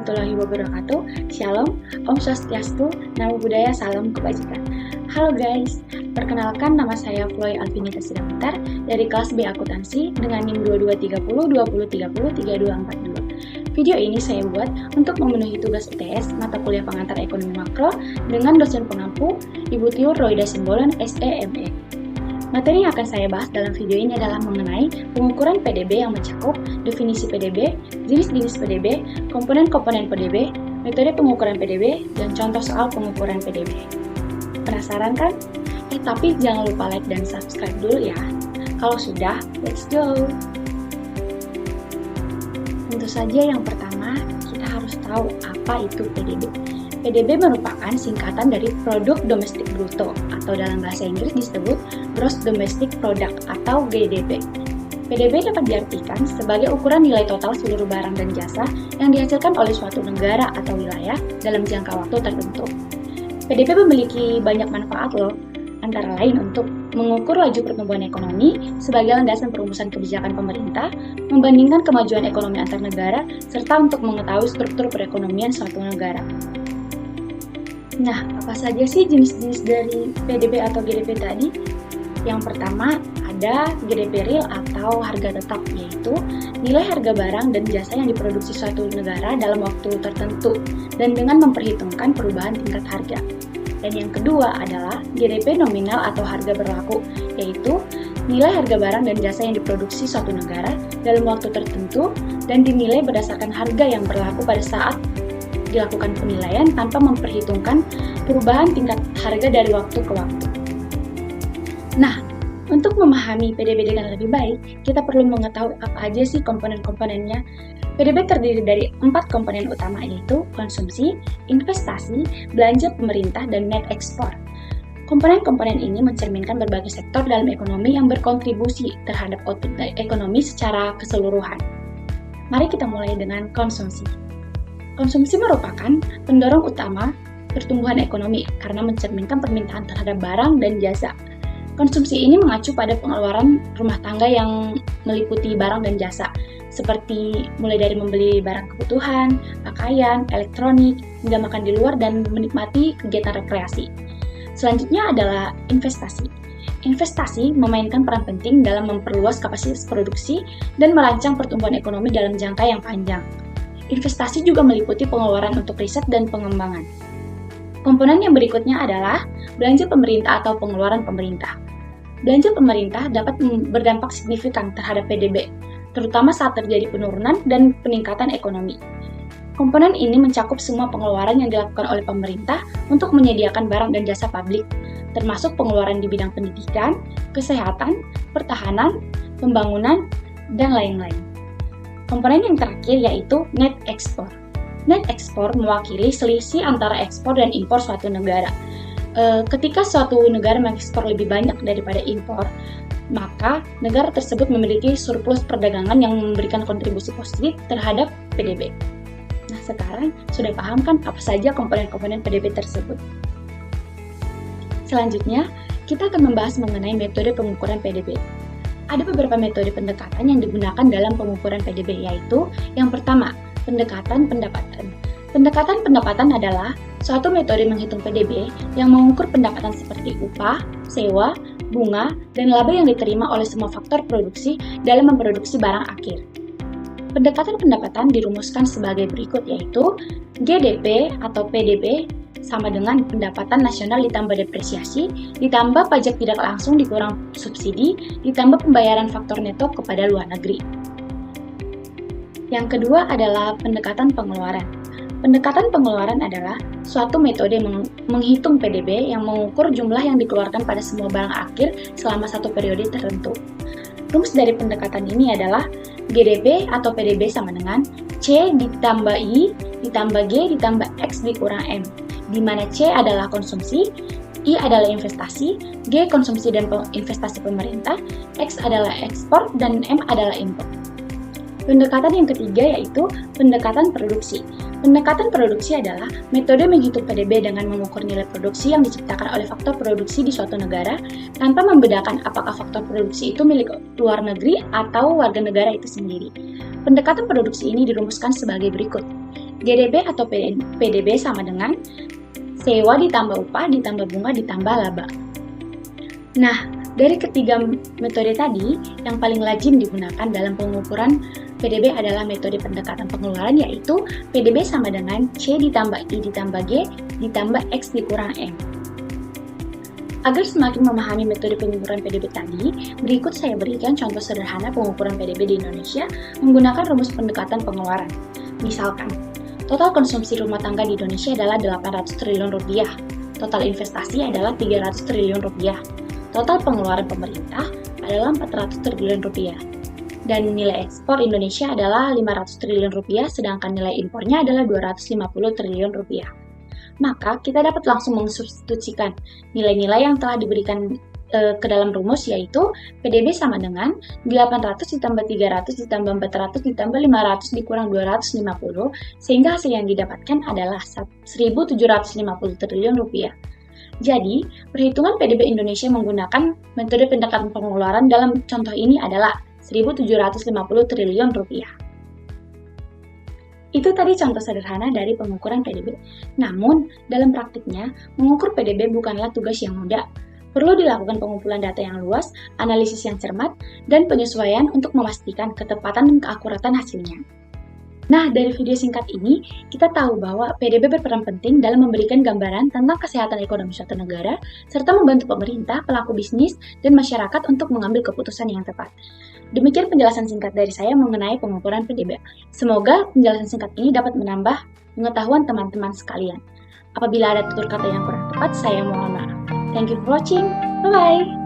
warahmatullahi wabarakatuh. Shalom, Om Swastiastu, Namo Buddhaya, Salam Kebajikan. Halo guys, perkenalkan nama saya Floy Alvinita Sidaputar dari kelas B Akuntansi dengan NIM 2230 2030 3242. Video ini saya buat untuk memenuhi tugas UTS mata kuliah pengantar ekonomi makro dengan dosen pengampu Ibu Tiur Roida Simbolon SEME. Materi yang akan saya bahas dalam video ini adalah mengenai pengukuran PDB yang mencakup definisi PDB, jenis-jenis PDB, komponen-komponen PDB, metode pengukuran PDB, dan contoh soal pengukuran PDB. Penasaran kan? Tapi jangan lupa like dan subscribe dulu ya. Kalau sudah, let's go! Tentu saja yang pertama, kita harus tahu apa itu PDB. PDB merupakan singkatan dari Produk Domestik Bruto atau dalam bahasa Inggris disebut Gross Domestic Product atau GDP. PDB dapat diartikan sebagai ukuran nilai total seluruh barang dan jasa yang dihasilkan oleh suatu negara atau wilayah dalam jangka waktu tertentu. PDB memiliki banyak manfaat loh, antara lain untuk mengukur laju pertumbuhan ekonomi sebagai landasan perumusan kebijakan pemerintah, membandingkan kemajuan ekonomi antar negara, serta untuk mengetahui struktur perekonomian suatu negara. Nah, apa saja sih jenis-jenis dari PDB atau GDP tadi? Yang pertama, ada GDP real atau harga tetap, yaitu nilai harga barang dan jasa yang diproduksi suatu negara dalam waktu tertentu dan dengan memperhitungkan perubahan tingkat harga. Dan yang kedua adalah GDP nominal atau harga berlaku, yaitu nilai harga barang dan jasa yang diproduksi suatu negara dalam waktu tertentu dan dinilai berdasarkan harga yang berlaku pada saat dilakukan penilaian tanpa memperhitungkan perubahan tingkat harga dari waktu ke waktu. Nah, untuk memahami PDB dengan lebih baik, kita perlu mengetahui apa aja sih komponen-komponennya. PDB terdiri dari 4 komponen utama, yaitu konsumsi, investasi, belanja pemerintah, dan net ekspor. Komponen-komponen ini mencerminkan berbagai sektor dalam ekonomi yang berkontribusi terhadap output ekonomi secara keseluruhan. Mari kita mulai dengan konsumsi. Konsumsi merupakan pendorong utama pertumbuhan ekonomi karena mencerminkan permintaan terhadap barang dan jasa. Konsumsi ini mengacu pada pengeluaran rumah tangga yang meliputi barang dan jasa, seperti mulai dari membeli barang kebutuhan, pakaian, elektronik, hingga makan di luar dan menikmati kegiatan rekreasi. Selanjutnya adalah investasi. Investasi memainkan peran penting dalam memperluas kapasitas produksi dan merancang pertumbuhan ekonomi dalam jangka yang panjang. Investasi juga meliputi pengeluaran untuk riset dan pengembangan. Komponen yang berikutnya adalah belanja pemerintah atau pengeluaran pemerintah. Belanja pemerintah dapat berdampak signifikan terhadap PDB, terutama saat terjadi penurunan dan peningkatan ekonomi. Komponen ini mencakup semua pengeluaran yang dilakukan oleh pemerintah untuk menyediakan barang dan jasa publik, termasuk pengeluaran di bidang pendidikan, kesehatan, pertahanan, pembangunan, dan lain-lain. Komponen yang terakhir yaitu net ekspor. Net ekspor mewakili selisih antara ekspor dan impor suatu negara. Ketika suatu negara mengekspor lebih banyak daripada impor, maka negara tersebut memiliki surplus perdagangan yang memberikan kontribusi positif terhadap PDB. Nah, sekarang sudah paham kan apa saja komponen-komponen PDB tersebut? Selanjutnya, kita akan membahas mengenai metode pengukuran PDB. Ada beberapa metode pendekatan yang digunakan dalam pengukuran PDB, yaitu yang pertama, pendekatan pendapatan. Pendekatan pendapatan adalah suatu metode menghitung PDB yang mengukur pendapatan seperti upah, sewa, bunga, dan laba yang diterima oleh semua faktor produksi dalam memproduksi barang akhir. Pendekatan pendapatan dirumuskan sebagai berikut, yaitu GDP atau PDB sama dengan pendapatan nasional ditambah depresiasi, ditambah pajak tidak langsung dikurang subsidi, ditambah pembayaran faktor neto kepada luar negeri. Yang kedua adalah pendekatan pengeluaran. Pendekatan pengeluaran adalah suatu metode menghitung PDB yang mengukur jumlah yang dikeluarkan pada semua barang akhir selama satu periode tertentu. Rumus dari pendekatan ini adalah GDP atau PDB sama dengan C ditambah I ditambah G ditambah X dikurang M, di mana C adalah konsumsi, I adalah investasi, G konsumsi dan investasi pemerintah, X adalah ekspor, dan M adalah impor. Pendekatan yang ketiga yaitu pendekatan produksi. Pendekatan produksi adalah metode menghitung PDB dengan mengukur nilai produksi yang diciptakan oleh faktor produksi di suatu negara tanpa membedakan apakah faktor produksi itu milik luar negeri atau warga negara itu sendiri. Pendekatan produksi ini dirumuskan sebagai berikut. GDP atau PDB sama dengan sewa ditambah upah ditambah bunga ditambah laba. Nah, dari ketiga metode tadi, yang paling lazim digunakan dalam pengukuran PDB adalah metode pendekatan pengeluaran, yaitu PDB sama dengan C ditambah I ditambah G ditambah X dikurang M. Agar semakin memahami metode pengukuran PDB tadi, berikut saya berikan contoh sederhana pengukuran PDB di Indonesia menggunakan rumus pendekatan pengeluaran. Misalkan, total konsumsi rumah tangga di Indonesia adalah 800 triliun rupiah, total investasi adalah 300 triliun rupiah, total pengeluaran pemerintah adalah 400 triliun rupiah, dan nilai ekspor Indonesia adalah 500 triliun rupiah, sedangkan nilai impornya adalah 250 triliun rupiah. Maka kita dapat langsung mensubstitusikan nilai-nilai yang telah diberikan ke dalam rumus, yaitu PDB sama dengan 800 ditambah 300 ditambah 400 ditambah 500 dikurang 250, sehingga hasil yang didapatkan adalah 1.750 triliun rupiah. Jadi, perhitungan PDB Indonesia menggunakan metode pendekatan pengeluaran dalam contoh ini adalah 1.750 triliun rupiah. Itu tadi contoh sederhana dari pengukuran PDB. Namun, dalam praktiknya, mengukur PDB bukanlah tugas yang mudah. Perlu dilakukan pengumpulan data yang luas, analisis yang cermat, dan penyesuaian untuk memastikan ketepatan dan keakuratan hasilnya. Nah, dari video singkat ini, kita tahu bahwa PDB berperan penting dalam memberikan gambaran tentang kesehatan ekonomi suatu negara, serta membantu pemerintah, pelaku bisnis, dan masyarakat untuk mengambil keputusan yang tepat. Demikian penjelasan singkat dari saya mengenai pengukuran PDB. Semoga penjelasan singkat ini dapat menambah pengetahuan teman-teman sekalian. Apabila ada tutur kata yang kurang tepat, saya mohon maaf. Thank you for watching. Bye-bye.